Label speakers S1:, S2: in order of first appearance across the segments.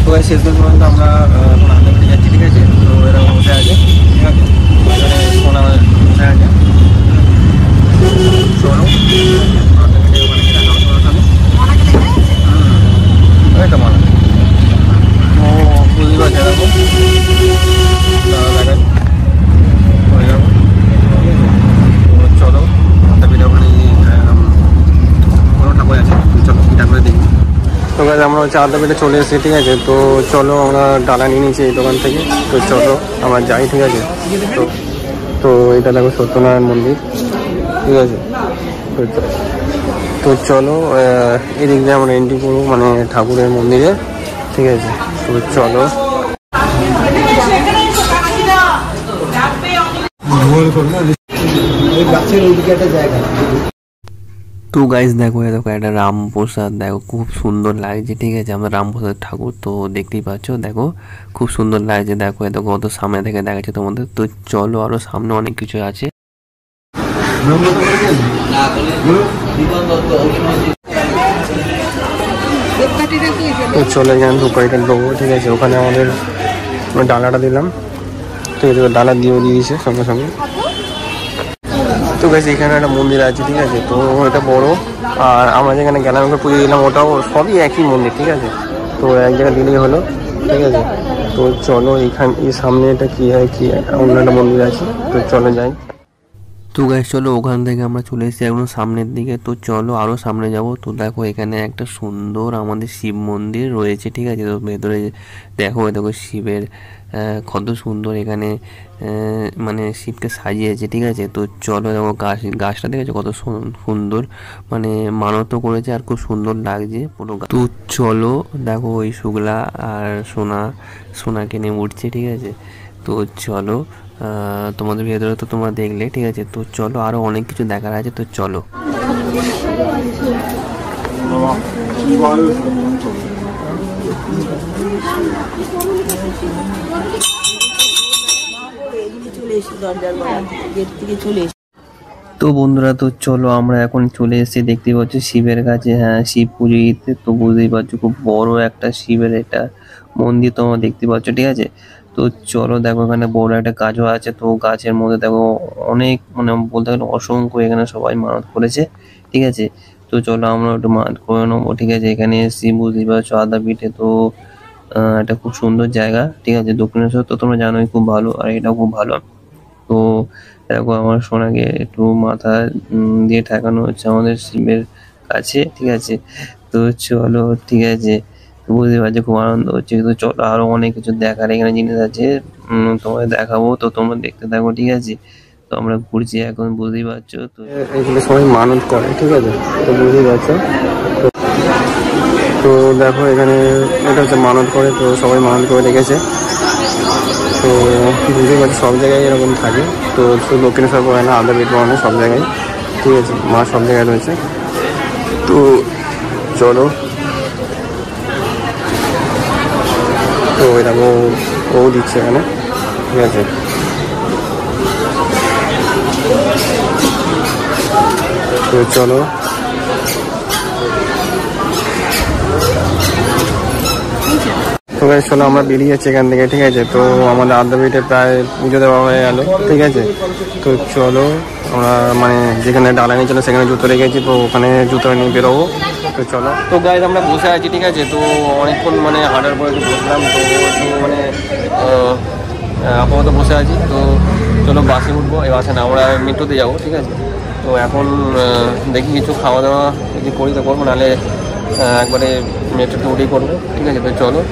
S1: তো শেষ দিন পর্যন্ত আমরা এখন আন্দামানে যাচ্ছি, ঠিক আছে। তো এরা বসে আছে, ঠিক আছে, সোনা বসে আছে। চলো আন্দামানে ওখানে গিয়ে দেখা হচ্ছে ওর সাথে। ওই তো মানে ও বুঝতে পারছে এরকম দেখায় হয়ে যাবো। চলো ভিডিও ওখানে কোনো ঠাকুর আছে, চলো কি ঠাকুরে দেখি। তো গাইজ আমরা হচ্ছে আদ্যাপীঠে চলে এসেছি, ঠিক আছে। তো চলো আমরা ডালা নিয়ে নিয়েছি এই দোকান থেকে। তো চলো আমরা যাই, ঠিক আছে। তো এটা দেখো সত্যনারায়ণ মন্দির, ঠিক আছে। তো চলো এদিক দিয়ে আমরা এন্ট্রি করবো মানে ঠাকুরের মন্দিরে, ঠিক আছে। তো চলো গাছের ওইদিকে একটা জায়গা। তো গাইজ দেখো দেখো একটা রামপ্রসাদ, দেখো খুব সুন্দর লাগছে, ঠিক আছে। আমরা রামপ্রসাদ ঠাকুর তো দেখতেই পাচ্ছ, দেখো খুব সুন্দর লাগছে। দেখো এত কত সামনে থেকে দেখাচ্ছে তোমাদের। তো চলো আরো সামনে অনেক কিছু আছে। তো চলে যান ধূপকাঠিটা দেবো, ঠিক আছে। ওখানে আমাদের ডালাটা দিলাম, ঠিক আছে। ডালা দিয়ে দিয়েছে সঙ্গে সঙ্গে। তো গাইস এখানে একটা মন্দির আছে, ঠিক আছে। তো এটা বড়, আর আমরা যেখানে গেলাম ওকে পুজো দিলাম, ওটাও সবই একই মন্দির, ঠিক আছে। তো এক জায়গায় দিলেই হলো, ঠিক আছে। তো চলো এখানে এই সামনে এটা কি হয় কি অন্য একটা মন্দির আছে, তো চলো যাই। তো গাইস চলো ওখান থেকে আমরা চলে এসেছি একদম সামনের দিকে। তো চলো আরও সামনে যাব। তো দেখো এখানে একটা সুন্দর আমাদের শিব মন্দির রয়েছে, ঠিক আছে। তো ভেতরে দেখো দেখো শিবের কত সুন্দর এখানে মানে শিবকে সাজিয়েছে, ঠিক আছে। তো চলো দেখো গাছটা দেখেছো কত সুন্দর, মানে মানতও করেছে আর খুব সুন্দর লাগছে পুরো। তো চলো দেখো ওই শুক্লা আর সোনাকে নিয়ে উঠছে, ঠিক আছে। তো চলো তোমাদের ভেতরে তো তোমরা দেখলে, ঠিক আছে। তো চলো আরো অনেক কিছু দেখার আছে, তো চলো। তো বন্ধুরা তো চলো আমরা এখন চলে এসেছি, দেখতে পাচ্ছ শিবের কাছে। হ্যাঁ শিব পুজো দিতে, তো বুঝতেই পারছো খুব বড় একটা শিবের এটা মন্দির তোমরা দেখতে পাচ্ছ, ঠিক আছে। তো চলো দেখো এখানে বড় একটা গাছও আছে। তো গাছের মধ্যে দেখো অনেক মানে বলতে গেলে অসংখ্য এখানে সবাই মানত করেছে, ঠিক আছে। তো চলো আমরা একটু মানত করে নেবো, ঠিক আছে। এখানে এসেছি বুঝতেই পারছো আদ্যাপীঠে। তো এটা খুব সুন্দর জায়গা, ঠিক আছে। দক্ষিণেশ্বর তো তোমরা জানোই খুব ভালো, আর এটাও খুব ভালো। তো দেখো আমার সোনাকে একটু মাথা দিয়ে ঠেকানো হচ্ছে আমাদের শিবের কাছে, ঠিক আছে। তো চলো ঠিক আছে, বুঝতে পারছি খুব আনন্দ হচ্ছে। তো চলো আরো অনেক কিছু দেখার এখানে জিনিস আছে, তোমাদের দেখাবো, তো তোমরা দেখতে থাকো, ঠিক আছে। তো আমরা ঘুরছি এখন, বুঝতেই পারছো। তো এগুলো সবাই মানত করে, ঠিক আছে। তো বুঝতেই পারছো। তো দেখো এখানে এটা হচ্ছে মানত করে, তো সবাই মানত করে রেখেছে। তো বুঝতেই পারছি সব জায়গায় এরকম থাকে। তো শুধু দক্ষিণেশ্বর পড়ে না, আদ্যাপীঠ পড়ে না, সব জায়গায়, ঠিক আছে। মা সব জায়গায় রয়েছে। তো চলো তো এরকম ও দিচ্ছে এখানে, ঠিক আছে। তো চলো তো চলো আমরা বেরিয়ে যাচ্ছি এখান থেকে, ঠিক আছে। তো আমাদের আদ্যাপীঠে প্রায় পুজো দেওয়া হয়ে গেল, ঠিক আছে। তো চলো আমরা মানে যেখানে ডালা নিয়ে চলো সেখানে জুতো রেখেছি, তো ওখানে জুতো নিয়ে বেরোবো। তো চলো তো গাইজ আমরা বসে আছি, ঠিক আছে। তো অনেকক্ষণ মানে হাঁটার পরে একটু বসলাম, তো একটু মানে আপাতত বসে আছি। তো চলো বাসে উঠবো, এই বাসে না আমরা মেট্রোতে যাবো, ঠিক আছে। তো এখন দেখি কিছু খাওয়া দাওয়া যদি করি তো করবো, নাহলে একবারে মেট্রোতে উঠেই করবো, ঠিক আছে। তো চলো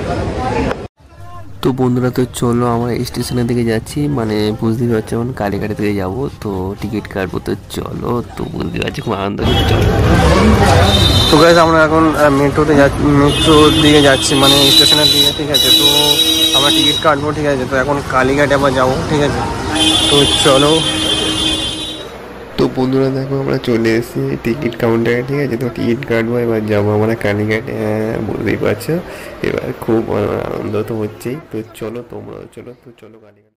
S1: তো বন্ধুরা তো চলো আমরা স্টেশনের দিকে যাচ্ছি, মানে বুঝতেই পারছো এখন কালীঘাটের দিকে যাবো। তো টিকিট কাটবো, তো চলো। তো বুঝতে পারছি খুব আনন্দ হচ্ছে, চলো। তো গাইজ আমরা এখন মেট্রোতে যাচ্ছি, মেট্রোর দিকে যাচ্ছি মানে স্টেশনের দিকে, ঠিক আছে। তো আমরা টিকিট কাটবো, ঠিক আছে। তো এখন কালীঘাটে আবার যাবো, ঠিক আছে। তো চলো তো বন্ধুরা দেখো আমরা চলে এসেছি টিকিট কাউন্টারে, ঠিক আছে। তো টিকিট কাটবো, এবার যাবো আমরা কালীঘাট, বুঝতেই পারছো। এবার খুব আনন্দ তো হচ্ছেই। তো চলো তোমরাও চলো, তো চলো কালীঘাট।